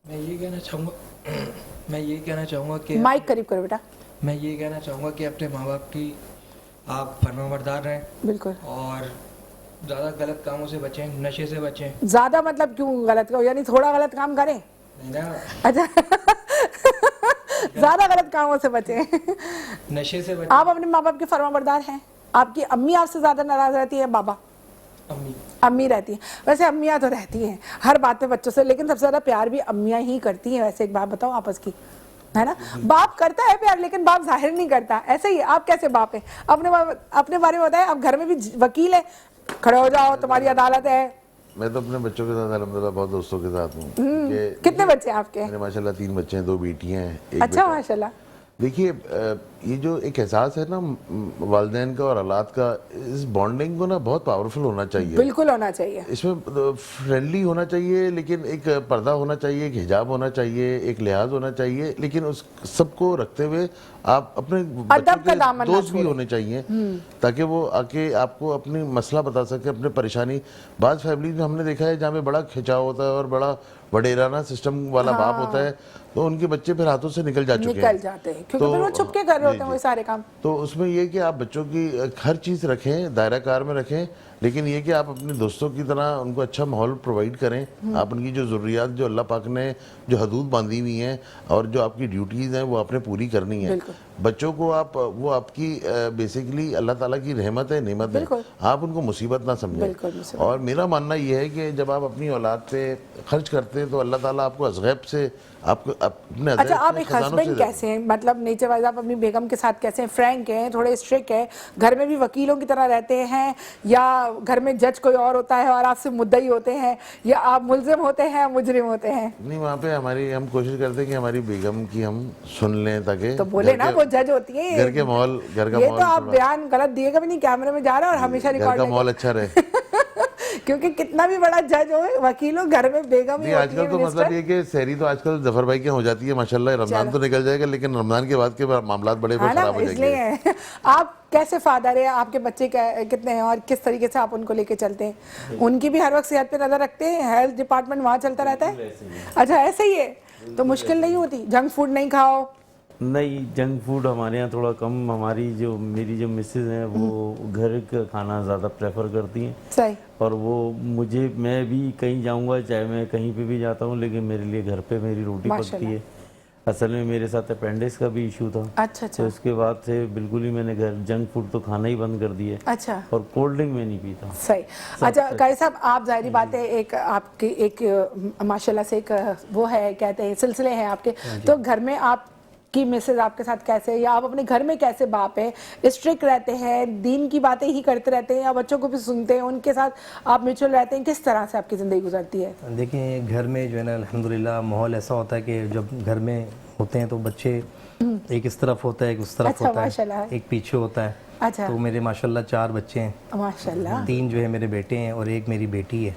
میں یہ کہنا چاہوں گا کہ مائک قریب کرو بیٹا. میں یہ کہنا چاہوں گا کہ اپنے ماں باپ کی آپ فرما بردار رہیں, بالکل. اور زیادہ غلط کاموں سے بچیں, نشے سے بچیں. زیادہ مطلب کیوں غلط کرو, یعنی تھوڑا غلط کام کریں؟ نہیں نا, اچھا زیادہ غلط کاموں سے بچیں, نشے سے بچیں. آپ اپنے ماں باپ کے فرما بردار ہیں؟ آپ کی امی آپ سے زیادہ ناراض رہتی ہے, بابا؟ امی رہتی ہیں. ویسے امیاں تو رہتی ہیں ہر بات پہ بچوں سے, لیکن سب سے زیادہ پیار بھی امیاں ہی کرتی ہیں. ویسے ایک بات بتاؤ آپس کی, ہے نا, باپ کرتا ہے پیار لیکن باپ ظاہر نہیں کرتا. ایسے ہی آپ کیسے باپ ہیں؟ اپنے بارے میں بتائیں. آپ گھر میں بھی وکیل ہیں, کھڑے ہو جاؤ تمہاری عدالت ہے. میں تو اپنے بچوں کے ساتھ الحمدللہ بہت دوستوں کے ساتھ ہوں. کتنے بچے ہیں آپ کے؟ میرے ماشاءاللہ 3 بچے ہیں, 2 بیٹیاں ہیں, 1 اچھا بیٹا. ماشاءاللہ. دیکھیے یہ جو ایک احساس ہے نا والدین کا اور اولاد کا, اس بانڈنگ کو نا بہت پاورفل ہونا چاہیے. بالکل ہونا چاہیے. اس میں فرینڈلی ہونا چاہیے, لیکن ایک پردہ ہونا چاہیے, ایک حجاب ہونا چاہیے, ایک لحاظ ہونا چاہیے, لیکن اس سب کو رکھتے ہوئے آپ اپنے بچوں کے دوست بھی ہونے چاہیے تاکہ وہ آ کے آپ کو اپنی مسئلہ بتا سکے, اپنے پریشانی. بعض فیملیز میں ہم نے دیکھا ہے جہاں پہ بڑا کھنچاؤ ہوتا ہے اور بڑا وڈیرانہ سسٹم والا باپ ہوتا ہے, تو ان کے بچے پھر ہاتھوں سے نکل جاتے ہیں, کیونکہ پھر وہ چھپ کے کر رہے ہوتے ہیں وہ سارے کام. تو اس میں یہ کہ آپ بچوں کی ہر چیز رکھیں, دائرہ کار میں رکھیں, لیکن یہ کہ آپ اپنے دوستوں کی طرح ان کو اچھا ماحول پرووائڈ کریں. آپ ان کی جو ضروریات جو اللہ پاک نے جو حدود باندھی ہوئی ہیں اور جو آپ کی ڈیوٹیز ہیں وہ آپ نے پوری کرنی ہیں. بچوں کو وہ آپ کی بیسیکلی اللہ تعالیٰ کی رحمت ہے, نعمت ہے, آپ ان کو مصیبت نہ سمجھیں. اور میرا ماننا یہ ہے کہ جب آپ اپنی اولاد پہ خرچ کرتے ہیں تو اللہ تعالیٰ آپ کو از غیب سے آپ کو اپنے اچھا آپ ایک ہسبینڈ کیسے ہیں, مطلب نیچر وائز آپ اپنی بیگم کے ساتھ کیسے ہیں؟ فرینک ہیں, تھوڑے اسٹرکٹ ہیں, گھر میں بھی وکیلوں کی طرح رہتے ہیں, یا گھر میں جج کوئی اور ہوتا ہے اور آپ سے مدعی ہوتے ہیں, یا آپ ملزم ہوتے ہیں مجرم ہوتے ہیں؟ نہیں, وہاں پہ ہم کوشش کرتے ہیں کہ ہماری بیگم کی ہم سن لیں تاکہ تو بولے نا وہ جج ہوتی ہیں. گھر کا ماحول یہ تو آپ بیان غلط دیے گا بھی نہیں, کیمرے میں جا رہا ہے اور ہمیشہ ریکارڈ گھر کا ماحول اچھا رہے. کیونکہ کتنا بھی بڑا جج ہو, وکیل ہو, گھر میں بیگم ہی ہوتی ہے. آج کل تو مطلب یہ کہ سحری تو آج کل ظفر بھائی کے ہو جاتی ہے ماشاءاللہ, رمضان تو نکل جائے گا لیکن رمضان کے بعد کے معاملات بڑے خراب ہو جائیں گے. آپ کیسے فادر ہیں, آپ کے بچے کتنے ہیں اور کس طریقے سے آپ ان کو لے کے چلتے ہیں؟ ان کی بھی ہر وقت صحت پہ نظر رکھتے ہیں, ہیلتھ ڈپارٹمنٹ وہاں چلتا رہتا ہے؟ اچھا ایسے ہی ہے, تو مشکل نہیں ہوتی؟ جنک فوڈ نہیں کھاؤ؟ نہیں, جنک فوڈ ہمارے یہاں تھوڑا کم. میری جو مسز ہیں وہ گھر کا کھانا زیادہ پریفر کرتی ہیں. صحیح. اور وہ میں بھی کہیں جاؤں گا, چاہے میں کہیں پہ بھی جاتا ہوں, لیکن میرے لیے گھر پہ میری روٹی پکتی ہے. اصل میں میرے ساتھ اپینڈکس کا بھی ایشو تھا. اچھا. تو اس کے بعد سے بالکل ہی میں نے جنک فوڈ تو کھانا ہی بند کر دیا. اچھا. اور کولڈ ڈرنک میں نہیں پیتا. صحیح. اچھا قاری صاحب, آپ ظاہری بات ہے ایک آپ کے ایک ماشاءاللہ سے ایک وہ ہے, کہتے ہیں سلسلے ہیں آپ کے, تو گھر میں آپ کی مسز آپ کے ساتھ کیسے, یا آپ اپنے گھر میں کیسے باپ ہیں؟ اسٹرکٹ رہتے ہیں, دین کی باتیں ہی کرتے رہتے ہیں, یا بچوں کو بھی سنتے ہیں, ان کے ساتھ آپ میوچل رہتے ہیں, کس طرح سے آپ کی زندگی گزرتی ہے؟ دیکھیں گھر میں جو ہے نا الحمدللہ ماحول ایسا ہوتا ہے کہ جب گھر میں ہوتے ہیں تو بچے ایک اس طرف ہوتا ہے, ایک اس طرف ہوتا ہے, ایک پیچھے ہوتا ہے. اچھا. تو میرے ماشاءاللہ 4 بچے ہیں ماشاءاللہ, 3 جو ہے میرے بیٹے ہیں اور ایک میری بیٹی ہے.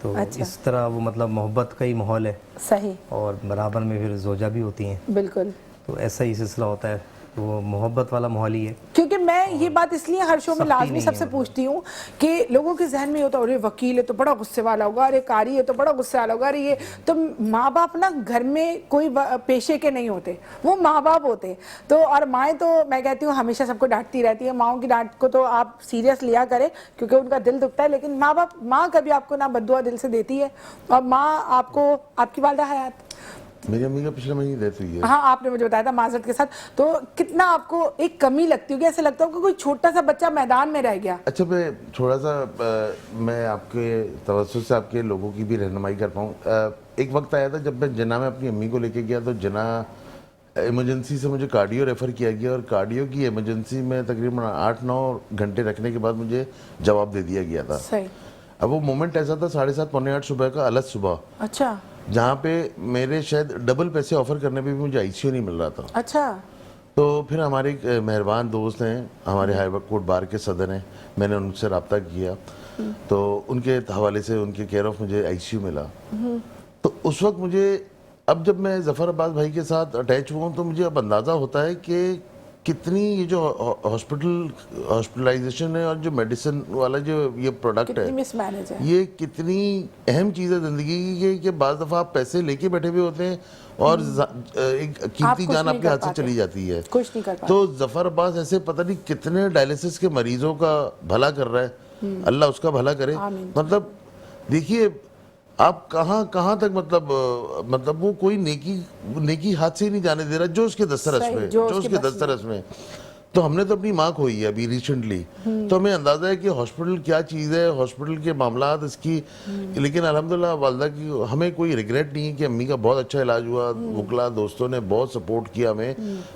تو اس طرح وہ مطلب محبت کا ہی ماحول ہے. صحیح. اور برابر میں پھر زوجہ بھی ہوتی ہیں. بالکل. تو ایسا ہی سلسلہ ہوتا ہے, وہ محبت والا ماحول ہی ہے. کیونکہ میں یہ بات اس لیے ہر شو میں لازمی سب سے پوچھتی ہوں کہ لوگوں کے ذہن میں یہ ہوتا ہے, ارے وکیل ہے تو بڑا غصے والا ہوگا, ارے قاری ہے تو بڑا غصے والا ہوگا, ارے یہ تو ماں باپ نا گھر میں کوئی پیشے کے نہیں ہوتے, وہ ماں باپ ہوتے. تو اور مائیں تو میں کہتی ہوں ہمیشہ سب کو ڈانٹتی رہتی ہے. ماؤں کی ڈانٹ کو تو آپ سیریس لیا کریں کیونکہ ان کا دل دکھتا ہے, لیکن ماں کبھی آپ کو نہ بددعا دل سے دیتی ہے, اور ماں آپ کو, آپ کی والدہ حیات میری امی کا پچھلے مہینے ڈیتھ ہوئی ہے. ہاں آپ نے مجھے بتایا تھا معذرت کے ساتھ. تو کتنا آپ کو ایک کمی لگتی ہوگی, ایسے لگتا ہوگا کہ کوئی چھوٹا سا بچہ میدان میں رہ گیا. اچھا میں تھوڑا سا میں آپ کے توسط سے آپ کے لوگوں کی بھی رہنمائی کر پاؤں. ایک وقت آیا تھا جب میں جناح میں اپنی امی کو لے کے گیا تو جناح ایمرجنسی سے مجھے کارڈیو ریفر کیا گیا اور کارڈیو کی ایمرجنسی میں تقریباً 8-9 گھنٹے رکھنے کے بعد مجھے جواب دے دیا گیا تھا. صحیح. اب وہ مومنٹ ایسا تھا 7:30 پونے 8 صبح کا الگ صبح, اچھا جہاں پہ میرے شاید ڈبل پیسے آفر کرنے پہ بھی مجھے آئی سی یو نہیں مل رہا تھا. اچھا. تو پھر ہمارے ایک مہربان دوست ہیں, ہمارے ہائی کورٹ بار کے صدر ہیں, میں نے ان سے رابطہ کیا تو ان کے حوالے سے ان کے کیئر آف مجھے آئی سی یو ملا. تو اس وقت مجھے, اب جب میں ظفر عباس بھائی کے ساتھ اٹیچ ہوا ہوں تو مجھے اب اندازہ ہوتا ہے کہ کتنی یہ جو ہاسپٹلائزیشن ہے اور جو میڈیسن والا جو یہ پروڈکٹ ہے, مس مینیج ہے, یہ کتنی اہم چیز ہے زندگی کی کہ بعض دفعہ آپ پیسے لے کے بیٹھے ہوئے ہوتے ہیں اور ایک قیمتی جان آپ کے ہاتھ سے چلی جاتی ہے. کچھ نہیں کر پاتے. تو ظفر عباس ایسے پتہ نہیں کتنے ڈائلسس کے مریضوں کا بھلا کر رہا ہے, اللہ اس کا بھلا کرے. مطلب دیکھیے آپ کہاں تک مطلب وہ کوئی نیکی ہاتھ سے ہی نہیں جانے دے رہا جو اس کے دسترس میں, جو اس کے دسترس میں. تو ہم نے تو اپنی ماں کھوئی ہے ابھی ریسنٹلی, تو ہمیں اندازہ ہے کہ ہاسپٹل کیا چیز ہے, ہاسپٹل کے معاملات اس کی. لیکن الحمدللہ والدہ کی ہمیں کوئی ریگریٹ نہیں ہے کہ امی کا بہت اچھا علاج ہوا, وکلا دوستوں نے بہت سپورٹ کیا ہمیں,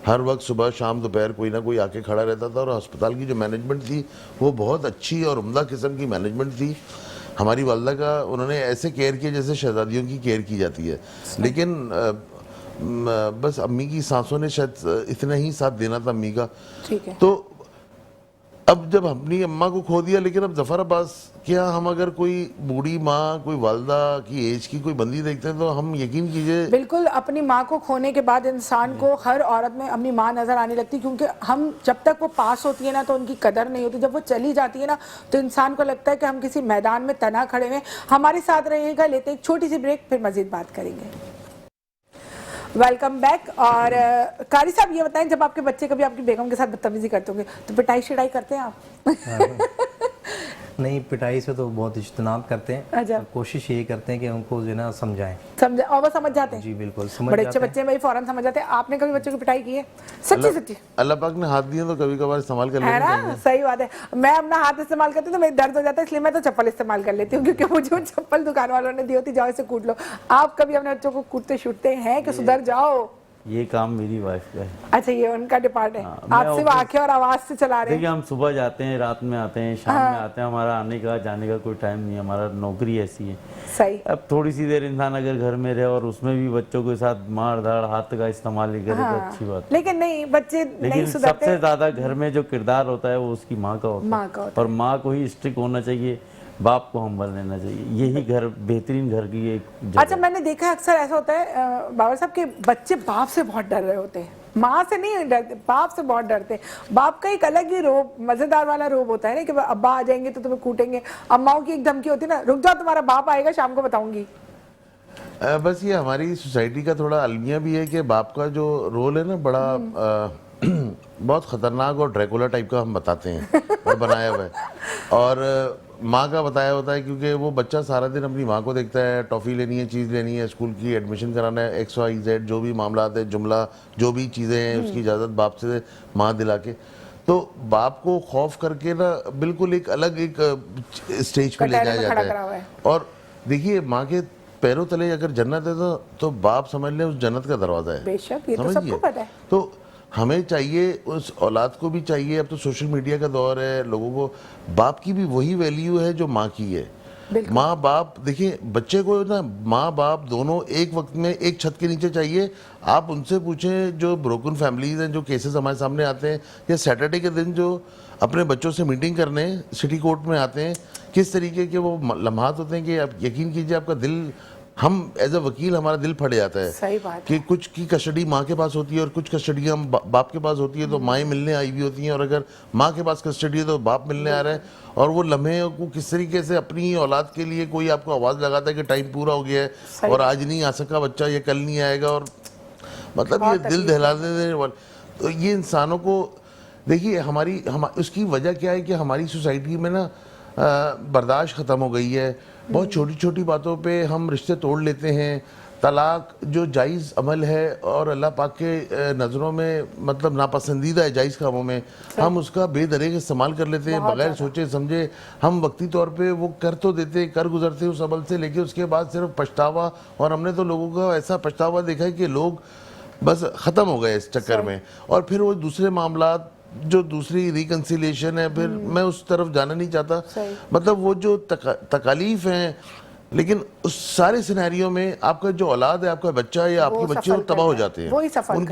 ہر وقت صبح شام دوپہر کوئی نہ کوئی آ کے کھڑا رہتا تھا, اور ہسپتال کی جو مینجمنٹ تھی وہ بہت اچھی اور عمدہ قسم کی مینجمنٹ تھی. ہماری والدہ کا انہوں نے ایسے کیئر کیا جیسے شہزادیوں کی کیئر کی جاتی ہے. لیکن بس امی کی سانسوں نے شاید اتنا ہی ساتھ دینا تھا امی کا. تو اب جب اپنی اماں کو کھو دیا, لیکن اب ظفر عباس کیا ہم اگر کوئی بوڑھی ماں, کوئی والدہ کی ایج کی کوئی بندی دیکھتے ہیں تو ہم یقین کیجئے بالکل اپنی ماں کو کھونے کے بعد انسان کو ہر عورت میں اپنی ماں نظر آنے لگتی, کیونکہ ہم جب تک وہ پاس ہوتی ہے نا تو ان کی قدر نہیں ہوتی, جب وہ چلی جاتی ہے نا تو انسان کو لگتا ہے کہ ہم کسی میدان میں تنہا کھڑے ہوئے. ہمارے ساتھ رہیے گا, لیتے ایک چھوٹی سی بریک, پھر مزید بات کریں گے. Welcome back. اور قاری صاحب یہ بتائیں, جب آپ کے بچے کبھی آپ کی بیگم کے ساتھ بدتمیزی کرتے ہوں گے تو پٹائی شٹائی کرتے ہیں آپ؟ نہیں, پٹائی سے تو بہت اجتناب کرتے ہیں, کوشش یہی کرتے ہیں کہ ان کو جو ہے نا سمجھائیں, اور وہ سمجھ جاتے ہیں. جی بالکل سمجھ بڑے جاتے اچھے بچے بھائی فوراً سمجھ جاتے ہیں. آپ نے کبھی بچوں کی پٹائی کی ہے؟ سچی اللہ پاک نے ہاتھ دیے تو کبھی کبھار استعمال کر ہے لینا نا, صحیح بات ہے. میں اپنا ہاتھ استعمال کرتی ہوں تو میری درد ہو جاتا ہے, اس لیے میں تو چپل استعمال کر لیتی ہوں, کیونکہ مجھے وہ چپل دکان والوں نے دی ہوتی, جاؤ اسے کوٹ لو. آپ کبھی اپنے بچوں کو کوٹتے شوٹتے ہیں کہ سدھر جاؤ؟ یہ کام میری وائف کا ہے. اچھا, یہ ان کا ڈپارٹ ہے, آپ صرف آنکھیں اور آواز سے چلا رہے ہیں. دیکھیے ہم صبح جاتے ہیں, رات میں آتے ہیں, شام میں آتے ہیں, ہمارا آنے کا جانے کا کوئی ٹائم نہیں ہے, ہمارا نوکری ایسی ہے. صحیح. اب تھوڑی سی دیر انسان اگر گھر میں رہے اور اس میں بھی بچوں کے ساتھ مار دھاڑ ہاتھ کا استعمال نہیں کرے تو اچھی بات. لیکن نہیں, بچے نہیں لیکن سب سے زیادہ گھر میں جو کردار ہوتا ہے وہ اس کی ماں کا ہوتا ہے, اور ماں کو ہی اسٹرک ہونا چاہیے, باپ کو ہمبل لینا چاہیے. یہی گھر بہترین گھر کی ایک جگہ. اچھا, میں نے دیکھا ہے اکثر ایسا ہوتا ہے بابر صاحب کہ بچے باپ سے بہت ڈر رہے ہوتے ہیں, ماں سے نہیں ڈرتے, باپ سے بہت ڈرتے ہیں. باپ کا ایک الگ ہی روب, مزیدار والا روب ہوتا ہے نا, کہ ابا آ جائیں گے تو تمہیں کوٹیں گے. اماؤں کی ایک دھمکی ہوتی ہے نا, رک جاؤ تمہارا باپ آئے گا شام کو بتاؤں گی. بس یہ ہماری سوسائٹی کا تھوڑا المیہ بھی ہے کہ باپ کا جو رول ہے نا بڑا بہت خطرناک اور ڈریکولا ٹائپ کا ہم بتاتے ہیں اور بنایا ہوا ہے, اور ماں کا بتایا ہوتا ہے, کیونکہ وہ بچہ سارا دن اپنی ماں کو دیکھتا ہے, ٹافی لینی ہے, چیز لینی ہے, اسکول کی ایڈمیشن کرانا ہے, ایکس وائی زیڈ جو بھی معاملات ہیں, جملہ جو بھی چیزیں ہیں, اس کی اجازت باپ سے ماں دلا کے. تو باپ کو خوف کر کے نا بالکل ایک الگ ایک اسٹیج پہ لے جایا جاتا ہے. اور دیکھیے ماں کے پیروں تلے اگر جنت ہے تو باپ سمجھ لیں اس جنت کا دروازہ ہے. بے شک, یہ تو سب کو پتہ ہے. تو ہمیں چاہیے, اس اولاد کو بھی چاہیے, اب تو سوشل میڈیا کا دور ہے, لوگوں کو باپ کی بھی وہی ویلیو ہے جو ماں کی ہے. ماں باپ دیکھیں, بچے کو نا ماں باپ دونوں ایک وقت میں ایک چھت کے نیچے چاہیے. آپ ان سے پوچھیں جو بروکن فیملیز ہیں, جو کیسز ہمارے سامنے آتے ہیں, یا سیٹرڈے کے دن جو اپنے بچوں سے میٹنگ کرنے سٹی کورٹ میں آتے ہیں, کس طریقے کے وہ لمحات ہوتے ہیں کہ آپ یقین کیجئے آپ کا دل, ہم ایز اے وکیل ہمارا دل پھٹ جاتا ہے کہ کچھ کی کسٹڈی ماں کے پاس ہوتی ہے اور کچھ کسٹڈی ہم باپ کے پاس ہوتی ہے, تو مائیں ملنے آئی ہوئی ہوتی ہیں, اور اگر ماں کے پاس کسٹڈی ہے تو باپ ملنے آ رہا ہے. اور وہ لمحے کو کس طریقے سے اپنی اولاد کے لیے کوئی آپ کو آواز لگاتا ہے کہ ٹائم پورا ہو گیا ہے اور آج نہیں آ سکا بچہ, یہ کل نہیں آئے گا, اور مطلب یہ دل دہلانے دینے والا. تو یہ انسانوں کو دیکھیے, ہماری اس کی وجہ کیا ہے کہ ہماری سوسائٹی میں نا برداشت ختم ہو گئی ہے. بہت چھوٹی چھوٹی باتوں پہ ہم رشتے توڑ لیتے ہیں. طلاق جو جائز عمل ہے اور اللہ پاک کے نظروں میں مطلب ناپسندیدہ ہے جائز کاموں میں، ہم اس کا بے دریغ استعمال کر لیتے ہیں بغیر سوچے سمجھے. ہم وقتی طور پہ وہ کر تو دیتے، کر گزرتے اس عمل سے، لیکن اس کے بعد صرف پچھتاوا. اور ہم نے تو لوگوں کا ایسا پچھتاوا دیکھا ہے کہ لوگ بس ختم ہو گئے اس چکر میں. اور پھر وہ دوسرے معاملات جو دوسری ریکنسیلیشن ہے، پھر میں اس طرف جانا نہیں چاہتا. مطلب وہ جو تکالیف ہیں، لیکن اس سارے سینیریو میں آپ کا جو اولاد ہے، آپ کا بچہ یا آپ کے بچے وہ تباہ ہو جاتے ہیں. ان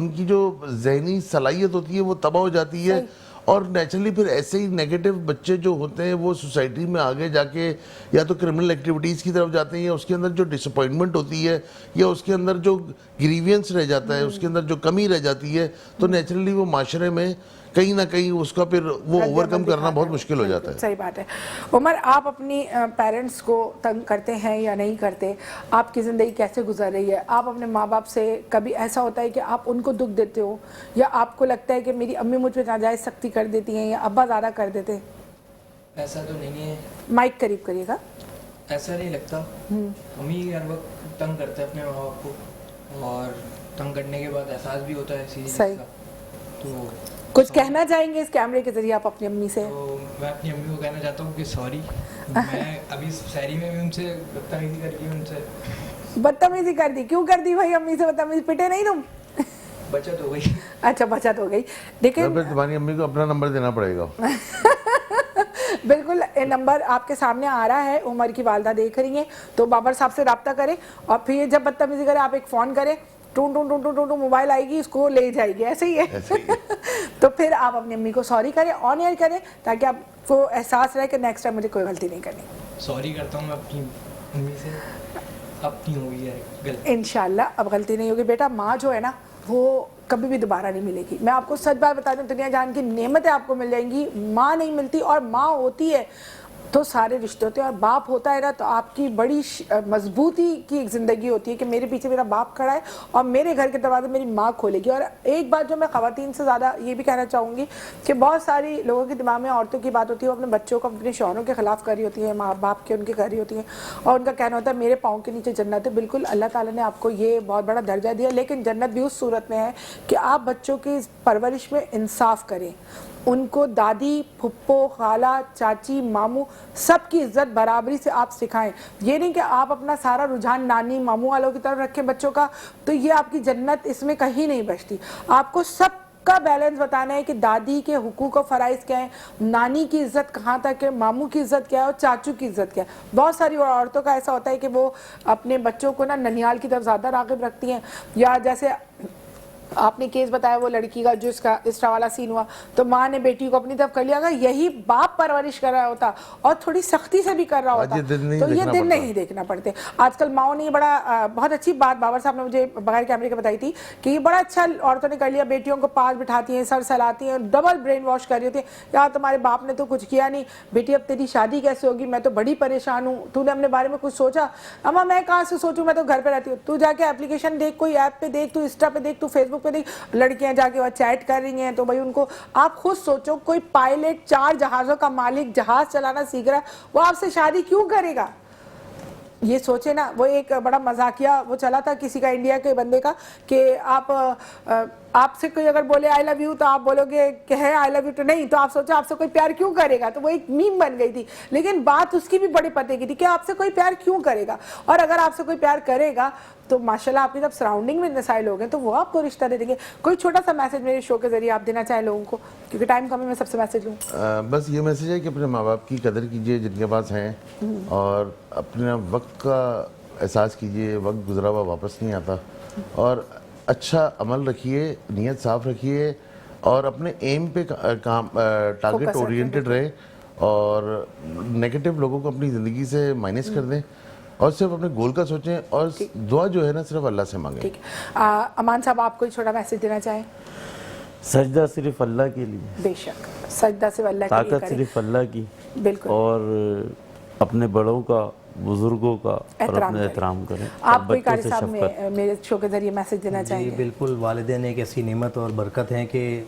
کی جو ذہنی صلاحیت ہوتی ہے وہ تباہ ہو جاتی ہے. اور نیچرلی پھر ایسے ہی نیگیٹو بچے جو ہوتے ہیں وہ سوسائٹی میں آگے جا کے یا تو کرمنل ایکٹیویٹیز کی طرف جاتے ہیں، یا اس کے اندر جو ڈس اپوائنٹمنٹ ہوتی ہے یا اس کے اندر جو گریوینس رہ جاتا ہے، اس کے اندر جو کمی رہ جاتی ہے، تو نیچرلی وہ معاشرے میں کہیں نہ کہیں اس کا پھر وہ اوور کم کرنا بہت مشکل ہو جاتا ہے. صحیح بات ہے. عمر، آپ اپنی پیرنٹس کو تنگ کرتے ہیں یا نہیں کرتے؟ آپ کی زندگی کیسے گزر رہی ہے؟ آپ اپنے ماں باپ سے کبھی ایسا ہوتا ہے کہ آپ ان کو دکھ دیتے ہو، یا آپ کو لگتا ہے کہ میری امی مجھ پہ ناجائز سختی کر دیتی ہیں یا ابا زیادہ کر دیتے ہیں؟ ایسا تو نہیں ہے. مائک قریب کریے گا. ایسا نہیں لگتا. امی ہر وقت تنگ کرتے ہیں اپنے ماں باپ کو، اور تنگ کرنے کے بعد احساس بھی ہوتا ہے اسی چیز کا. تو کچھ کہنا چاہیں گے اس کیمرے کے ذریعے آپ اپنی امی سے؟ تو میں اپنی امی کو کہنا چاہتا ہوں کہ سوری. میں ابھی شہری میں بھی ان سے بدتمیزی کر دی. ان سے بدتمیزی کر دی؟ کیوں کر دی بھائی امی سے بدتمیزی؟ پٹے نہیں تم؟ بچت ہو گئی. اچھا، بچت ہو گئی. لیکن پھر تمہاری امی کو اپنا نمبر دینا پڑے گا. بالکل، نمبر آپ کے سامنے آ رہا ہے، عمر کی والدہ دیکھ رہی ہیں، تو بابر صاحب سے رابطہ کریں، اور پھر جب بدتمیزی کریں آپ ایک فون کریں، tone tone tone tone tone mobile آئے گی، اس کو لے جائے گی. ایسے ہی ہے. تو پھر آپ اپنی امی کو سوری کریں، آن ایئر کریں، تاکہ آپ کو احساس رہے کہ نیکسٹ ٹائم مجھے کوئی غلطی نہیں کرنی. سوری کرتا ہوں میں اپنی امی سے. اب نہیں ہوگی ہے غلطی انشاءاللہ اب غلطی نہیں ہوگی. بیٹا، ماں جو ہے نا وہ کبھی بھی دوبارہ نہیں ملے گی. میں آپ کو سچ بات بتا دوں، دنیا جان کی نعمتیں آپ کو مل جائیں گی، ماں نہیں ملتی. اور ماں ہوتی ہے تو سارے رشتے ہوتے ہیں، اور باپ ہوتا ہے نا تو آپ کی بڑی مضبوطی کی ایک زندگی ہوتی ہے کہ میرے پیچھے میرا باپ کھڑا ہے اور میرے گھر کے دروازے میری ماں کھولے گی. اور ایک بات جو میں خواتین سے زیادہ یہ بھی کہنا چاہوں گی کہ بہت ساری لوگوں کے دماغ میں عورتوں کی بات ہوتی ہے، وہ اپنے بچوں کو اپنے شوہروں کے خلاف کر رہی ہوتی ہیں، ماں باپ کے ان کے کر رہی ہوتی ہیں، اور ان کا کہنا ہوتا ہے میرے پاؤں کے نیچے جنت ہے. بالکل اللہ تعالیٰ نے آپ کو یہ بہت بڑا درجہ دیا، لیکن جنت بھی اس صورت میں ہے کہ آپ بچوں کی پرورش میں انصاف کریں. ان کو دادی، پھپھو، خالہ، چاچی، ماموں سب کی عزت برابری سے آپ سکھائیں. یہ نہیں کہ آپ اپنا سارا رجحان نانی ماموں والوں کی طرف رکھیں بچوں کا، تو یہ آپ کی جنت اس میں کہیں نہیں بچتی. آپ کو سب کا بیلنس بتانا ہے کہ دادی کے حقوق و فرائض کیا ہیں، نانی کی عزت کہاں تک ہے، ماموں کی عزت کیا ہے، اور چاچو کی عزت کیا ہے. بہت ساری عورتوں کا ایسا ہوتا ہے کہ وہ اپنے بچوں کو نا ننیال کی طرف زیادہ راغب رکھتی ہیں. یا جیسے آپ نے کیس بتایا وہ لڑکی کا جو اس کا اس طرح والا سین ہوا، تو ماں نے بیٹی کو اپنی طرف کر لیا. اگر یہی باپ پرورش کر رہا ہوتا اور تھوڑی سختی سے بھی کر رہا ہوتا تو یہ دن نہیں دیکھنا پڑتے. آج کل ماؤں نے یہ بڑا بہت اچھی بات بابر صاحب نے مجھے بغیر کیمرے کے بتائی تھی کہ یہ بڑا اچھا عورتوں نے کر لیا، بیٹیوں کو پاس بٹھاتی ہیں، سر سلاتی ہیں، ڈبل برین واش کر رہی ہوتی ہیں. یار تمہارے باپ نے تو کچھ کیا نہیں، بیٹی اب تیری شادی کیسے ہوگی، میں تو بڑی پریشان ہوں، تو نے اپنے بارے میں کچھ سوچا؟ اما میں کہاں سے سوچوں، میں تو گھر پہ رہتی ہوں. تو جا کے اپلیکیشن دیکھ، کوئی ایپ پہ دیکھ، تو انسٹا پہ دیکھ، تو فیس بک پہ دیکھ، لڑکیاں جا کے وہ چیٹ کر رہی ہیں. تو بھائی ان کو آپ خود سوچو، کوئی پائلٹ 4 جہازوں کا مالک جہاز چلانا سیکھ رہا ہے، وہ آپ سے شادی کیوں کرے گا؟ یہ سوچے نا. وہ ایک بڑا مذاقیہ وہ چلا تھا کسی کا، انڈیا کے بندے کا، کہ آپ سے کوئی اگر بولے آئی لو یو تو آپ بولو گے کہ ہے آئی لو یو تو نہیں، تو آپ سوچو آپ سے کوئی پیار کیوں کرے گا. تو وہ ایک میم بن گئی تھی، لیکن بات اس کی بھی بڑے پتے کی تھی کہ آپ سے کوئی پیار کیوں کرے گا. اور اگر آپ سے کوئی پیار کرے گا تو ماشاءاللہ آپ کی جب سراؤنڈنگ میں اتنے سارے لوگ ہیں تو وہ آپ کو رشتہ دے دیں گے. کوئی چھوٹا سا میسج میرے شو کے ذریعے آپ دینا چاہیں لوگوں کو، کیونکہ ٹائم کم ہے، میں سب سے میسج لوں؟ بس یہ میسج ہے کہ اپنے ماں باپ کی قدر کیجئے جن کے پاس ہیں، اور اپنے وقت کا احساس کیجئے. وقت گزرا ہوا واپس نہیں آتا. اور اچھا عمل رکھیے، نیت صاف رکھیے، اور اپنے ایم پہ کام ٹارگٹ اورینٹڈ رہے، اور نیگیٹو لوگوں کو اپنی زندگی سے مائنس کر دیں، اور صرف اپنے گول کا سوچیں، اور دعا جو ہے نا صرف اللہ سے مانگیں. ٹھیک ہے. امان صاحب آپ کوئی چھوٹا میسج دینا چاہیں؟ سجدہ صرف اللہ کے لیے، بے شک سجدہ صرف اللہ کے لیے طاقت کریں. صرف اللہ کی، بالکل. اور اپنے بڑوں کا، بزرگوں کا اور اپنے احترام کریں. آپ کوئی قاری صاحب میرے شو کے ذریعے میسج دینا چاہیں جی گے؟ بالکل. والدین ایک ایسی نعمت اور برکت ہیں کہ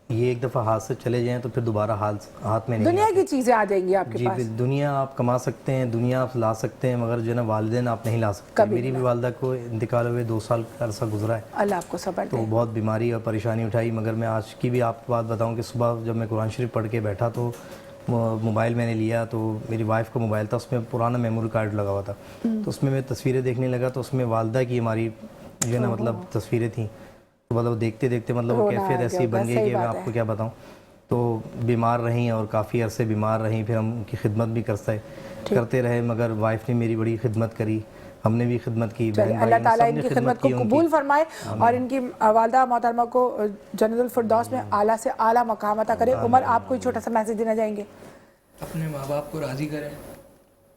یہ ایک دفعہ ہاتھ سے چلے جائیں تو پھر دوبارہ ہاتھ میں نہیں دنیا کی چیزیں آ جائیں گی آپ کے جی پاس. دنیا آپ کما سکتے ہیں, دنیا آپ لا سکتے ہیں, مگر جو ہے نا والدین آپ نہیں لا سکتے. میری بھی والدہ کو انتقال ہوئے 2 سال کا عرصہ گزرا ہے, اللہ آپ کو صبر تو دے. بہت بیماری اور پریشانی اٹھائی. مگر میں آج کی بھی آپ کو بات بتاؤں کہ صبح جب میں قرآن شریف پڑھ کے بیٹھا تو موبائل میں نے لیا, تو میری وائف کا موبائل تھا, اس میں پرانا میموری کارڈ لگا ہوا تھا, تو اس میں تصویریں دیکھنے لگا, تو اس میں والدہ کی ہماری جو ہے نا مطلب تصویریں تھیں. تو مطلب دیکھتے دیکھتے مطلب وہ کیفیت ایسی بن گئی کہ میں آپ کو کیا بتاؤں. تو بیمار رہیں اور کافی عرصے بیمار رہیں, پھر ہم ان کی خدمت بھی کرتے رہے, مگر وائف نے میری بڑی خدمت کری, ہم نے بھی خدمت کی. اللہ تعالیٰ ان کی خدمت کو قبول فرمائے اور ان کی والدہ محترمہ کو جنت الفردوس میں اعلیٰ سے اعلیٰ مقام عطا کرے. عمر, آپ کوئی چھوٹا سا میسج دینا چاہیں گے؟ اپنے ماں باپ کو راضی کریں,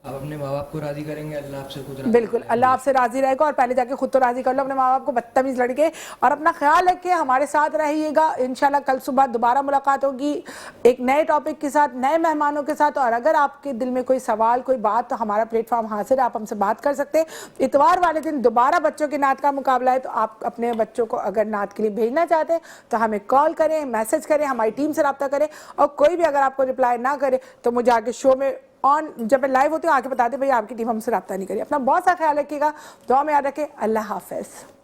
آپ اپنے ماں باپ کو راضی کریں گے, اللہ آپ سے خود راضی. بالکل, اللہ آپ سے راضی رہے گا, اور پہلے جا کے خود تو راضی کر لو اپنے ماں باپ کو, بدتمیز لڑکے. اور اپنا خیال رکھیں, ہمارے ساتھ رہیے گا. انشاءاللہ کل صبح دوبارہ ملاقات ہوگی ایک نئے ٹاپک کے ساتھ, نئے مہمانوں کے ساتھ. اور اگر آپ کے دل میں کوئی سوال, کوئی بات, تو ہمارا پلیٹ فارم حاضر ہے, آپ ہم سے بات کر سکتے ہیں. اتوار والے دن دوبارہ بچوں کی نعت کا مقابلہ ہے, تو آپ اپنے بچوں کو اگر نعت کے لیے بھیجنا چاہتے ہیں تو ہمیں کال کریں, میسج کریں, ہماری ٹیم سے رابطہ کریں. اور کوئی بھی اگر آپ کو رپلائی نہ کرے تو مجھے آ کے شو میں جب میں لائیو ہوتی ہوں آ کے بتا دیں بھائی آپ کی ٹیم ہم سے رابطہ نہیں کری. اپنا بہت سا خیال رکھیے گا, دعا میں یاد رکھیں. اللہ حافظ.